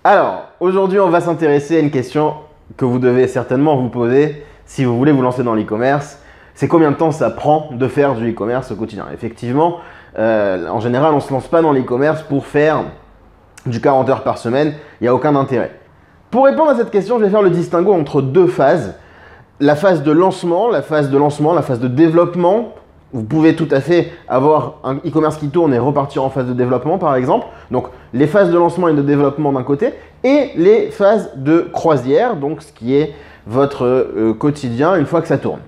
Alors, aujourd'hui, on va s'intéresser à une question que vous devez certainement vous poser si vous voulez vous lancer dans l'e-commerce. C'est combien de temps ça prend de faire du e-commerce au quotidien? Effectivement, en général, on ne se lance pas dans l'e-commerce pour faire du 40 heures par semaine. Il n'y a aucun intérêt. Pour répondre à cette question, je vais faire le distinguo entre deux phases. La phase de lancement, la phase de développement. Vous pouvez tout à fait avoir un e-commerce qui tourne et repartir en phase de développement, par exemple. Donc, les phases de lancement et de développement d'un côté et les phases de croisière, donc ce qui est votre quotidien une fois que ça tourne.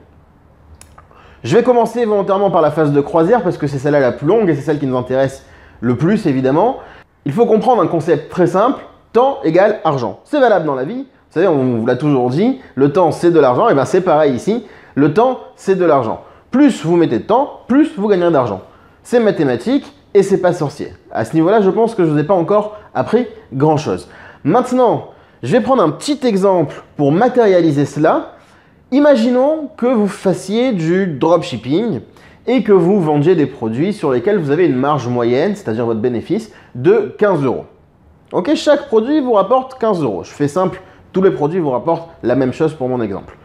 Je vais commencer volontairement par la phase de croisière parce que c'est celle-là la plus longue et c'est celle qui nous intéresse le plus, évidemment. Il faut comprendre un concept très simple, temps égale argent. C'est valable dans la vie. Vous savez, on vous l'a toujours dit, le temps c'est de l'argent. Et bien c'est pareil ici, le temps c'est de l'argent. Plus vous mettez de temps, plus vous gagnerez d'argent. C'est mathématique et c'est pas sorcier. À ce niveau-là, je pense que je ne vous ai pas encore appris grand-chose. Maintenant, je vais prendre un petit exemple pour matérialiser cela. Imaginons que vous fassiez du dropshipping et que vous vendiez des produits sur lesquels vous avez une marge moyenne, c'est-à-dire votre bénéfice, de 15 €. Ok, chaque produit vous rapporte 15 €. Je fais simple, tous les produits vous rapportent la même chose pour mon exemple.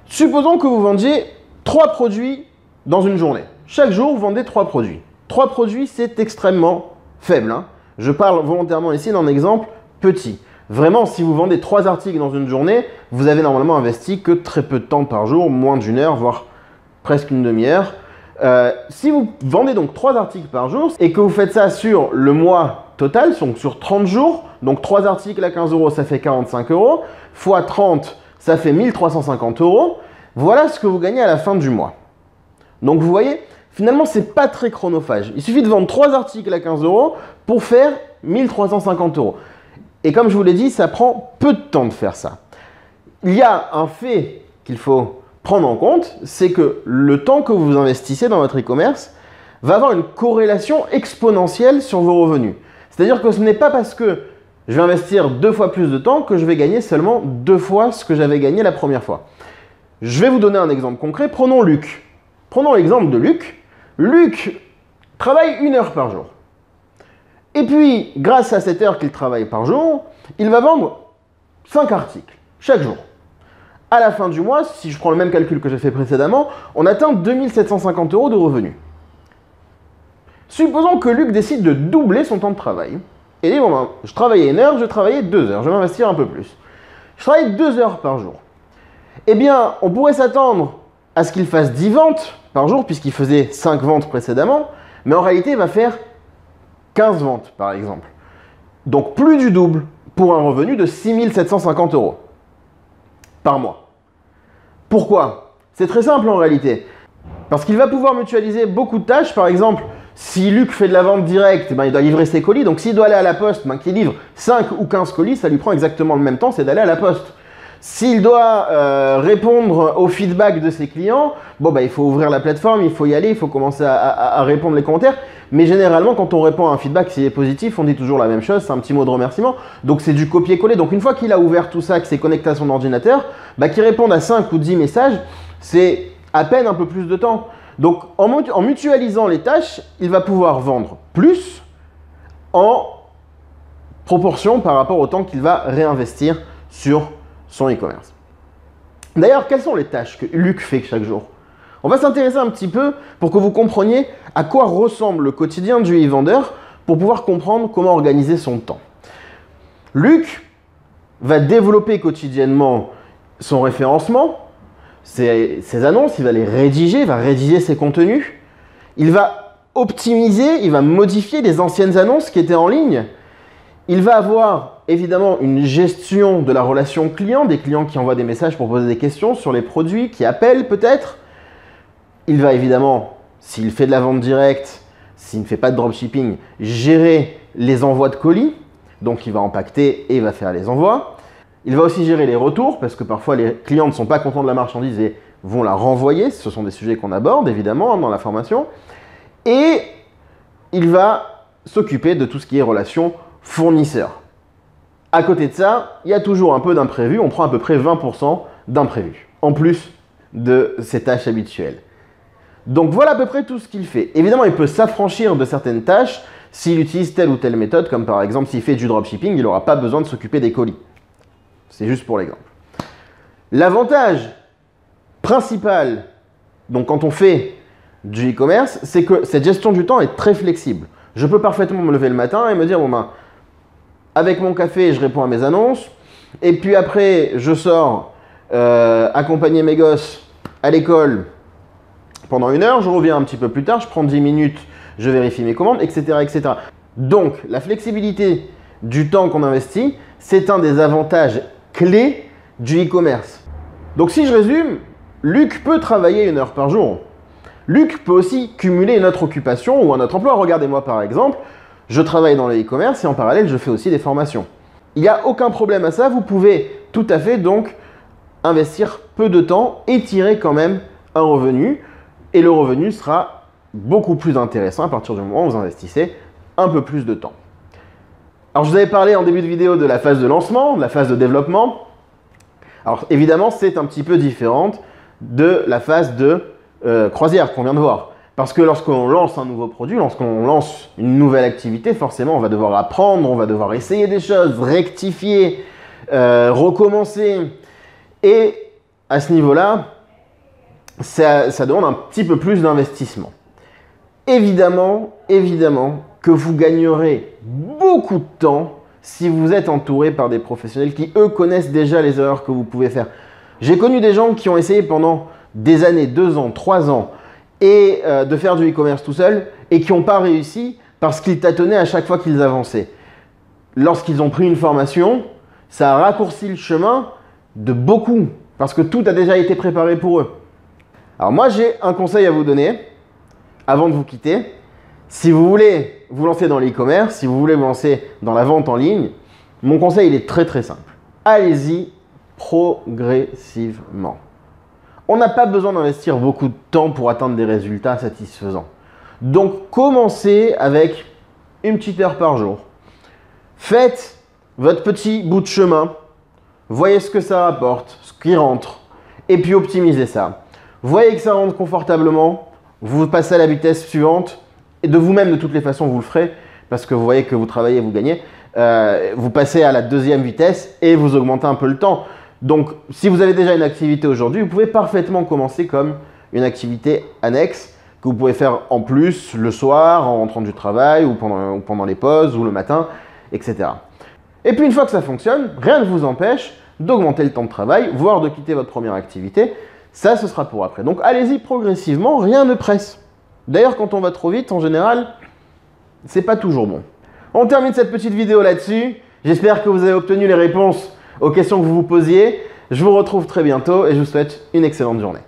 Supposons que vous vendiez 3 produits dans une journée. Chaque jour, vous vendez 3 produits. 3 produits, c'est extrêmement faible. Je parle volontairement ici d'un exemple petit. Vraiment, si vous vendez 3 articles dans une journée, vous avez normalement investi que très peu de temps par jour, moins d'1 heure, voire presque une demi-heure. Si vous vendez donc 3 articles par jour et que vous faites ça sur le mois total, donc sur 30 jours, donc 3 articles à 15 €, ça fait 45 €, fois 30, ça fait 1350 €. Voilà ce que vous gagnez à la fin du mois. Donc vous voyez, finalement, ce n'est pas très chronophage. Il suffit de vendre 3 articles à 15 € pour faire 1350 €. Et comme je vous l'ai dit, ça prend peu de temps de faire ça. Il y a un fait qu'il faut prendre en compte, c'est que le temps que vous investissez dans votre e-commerce va avoir une corrélation exponentielle sur vos revenus. C'est-à-dire que ce n'est pas parce que je vais investir 2 fois plus de temps que je vais gagner seulement 2 fois ce que j'avais gagné la première fois. Je vais vous donner un exemple concret. Prenons Luc. Prenons l'exemple de Luc. Luc travaille 1 heure par jour. Et puis, grâce à cette heure qu'il travaille par jour, il va vendre 5 articles chaque jour. À la fin du mois, si je prends le même calcul que j'ai fait précédemment, on atteint 2750 € de revenus. Supposons que Luc décide de doubler son temps de travail. Et dit, bon ben, je travaillais 1 heure, je travaillais 2 heures, je vais m'investir un peu plus. Je travaille 2 heures par jour. Eh bien, on pourrait s'attendre à ce qu'il fasse 10 ventes par jour, puisqu'il faisait 5 ventes précédemment, mais en réalité, il va faire 15 ventes, par exemple. Donc, plus du double pour un revenu de 6750 € par mois. Pourquoi? C'est très simple en réalité. Parce qu'il va pouvoir mutualiser beaucoup de tâches. Par exemple, si Luc fait de la vente directe, il doit livrer ses colis. Donc, s'il doit aller à la poste, qu'il livre 5 ou 15 colis, ça lui prend exactement le même temps, c'est d'aller à la poste. S'il doit répondre au feedback de ses clients, il faut ouvrir la plateforme, il faut y aller, il faut commencer à répondre les commentaires. Mais généralement, quand on répond à un feedback, s'il est positif, on dit toujours la même chose, c'est un petit mot de remerciement. Donc c'est du copier-coller. Donc une fois qu'il a ouvert tout ça, qu'il s'est connecté à son ordinateur, qu'il réponde à 5 ou 10 messages, c'est à peine un peu plus de temps. Donc en mutualisant les tâches, il va pouvoir vendre plus en proportion par rapport au temps qu'il va réinvestir sur son e-commerce. D'ailleurs, quelles sont les tâches que Luc fait chaque jour? On va s'intéresser un petit peu pour que vous compreniez à quoi ressemble le quotidien du e-vendeur pour pouvoir comprendre comment organiser son temps. Luc va développer quotidiennement son référencement, ses annonces, il va les rédiger, il va rédiger ses contenus, il va optimiser, il va modifier les anciennes annonces qui étaient en ligne. Il va avoir évidemment une gestion de la relation client, des clients qui envoient des messages pour poser des questions sur les produits, qui appellent peut-être. Il va évidemment, s'il fait de la vente directe, s'il ne fait pas de dropshipping, gérer les envois de colis. Donc il va empaqueter et il va faire les envois. Il va aussi gérer les retours parce que parfois les clients ne sont pas contents de la marchandise et vont la renvoyer. Ce sont des sujets qu'on aborde évidemment dans la formation. Et il va s'occuper de tout ce qui est relation fournisseur. À côté de ça, il y a toujours un peu d'imprévu. On prend à peu près 20% d'imprévu, en plus de ses tâches habituelles. Donc voilà à peu près tout ce qu'il fait. Évidemment, il peut s'affranchir de certaines tâches s'il utilise telle ou telle méthode, comme par exemple s'il fait du dropshipping, il n'aura pas besoin de s'occuper des colis. C'est juste pour l'exemple. L'avantage principal, donc quand on fait du e-commerce, c'est que cette gestion du temps est très flexible. Je peux parfaitement me lever le matin et me dire, bon ben, avec mon café, je réponds à mes annonces, et puis après, je sors accompagner mes gosses à l'école pendant 1 heure, je reviens un petit peu plus tard, je prends 10 minutes, je vérifie mes commandes, etc., etc. Donc, la flexibilité du temps qu'on investit, c'est un des avantages clés du e-commerce. Donc, si je résume, Luc peut travailler 1 heure par jour. Luc peut aussi cumuler une autre occupation ou un autre emploi. Regardez-moi par exemple, je travaille dans le e-commerce et en parallèle, je fais aussi des formations. Il n'y a aucun problème à ça, vous pouvez tout à fait donc investir peu de temps et tirer quand même un revenu. Et le revenu sera beaucoup plus intéressant à partir du moment où vous investissez un peu plus de temps. Alors je vous avais parlé en début de vidéo de la phase de lancement, de la phase de développement. Alors évidemment, c'est un petit peu différente de la phase de croisière qu'on vient de voir. Parce que lorsqu'on lance un nouveau produit, lorsqu'on lance une nouvelle activité, forcément on va devoir apprendre, on va devoir essayer des choses, rectifier, recommencer. Et à ce niveau-là, ça demande un petit peu plus d'investissement. Évidemment que vous gagnerez beaucoup de temps si vous êtes entouré par des professionnels qui, eux, connaissent déjà les erreurs que vous pouvez faire. J'ai connu des gens qui ont essayé pendant des années, 2 ans, 3 ans, et de faire du e-commerce tout seul, et qui n'ont pas réussi parce qu'ils tâtonnaient à chaque fois qu'ils avançaient. Lorsqu'ils ont pris une formation, ça a raccourci le chemin de beaucoup, parce que tout a déjà été préparé pour eux. Alors moi, j'ai un conseil à vous donner, avant de vous quitter. Si vous voulez vous lancer dans l'e-commerce, si vous voulez vous lancer dans la vente en ligne, mon conseil, il est très très simple. Allez-y progressivement. On n'a pas besoin d'investir beaucoup de temps pour atteindre des résultats satisfaisants. Donc, commencez avec une petite heure par jour. Faites votre petit bout de chemin. Voyez ce que ça rapporte, ce qui rentre. Et puis, optimisez ça. Voyez que ça rentre confortablement. Vous passez à la vitesse suivante. Et de vous-même, de toutes les façons, vous le ferez. Parce que vous voyez que vous travaillez, vous gagnez. Vous passez à la 2e vitesse et vous augmentez un peu le temps. Donc, si vous avez déjà une activité aujourd'hui, vous pouvez parfaitement commencer comme une activité annexe que vous pouvez faire en plus le soir, en rentrant du travail ou pendant les pauses ou le matin, etc. Et puis, une fois que ça fonctionne, rien ne vous empêche d'augmenter le temps de travail, voire de quitter votre première activité. Ça, ce sera pour après. Donc, allez-y progressivement, rien ne presse. D'ailleurs, quand on va trop vite, en général, c'est pas toujours bon. On termine cette petite vidéo là-dessus. J'espère que vous avez obtenu les réponses aux questions que vous vous posiez. Je vous retrouve très bientôt et je vous souhaite une excellente journée.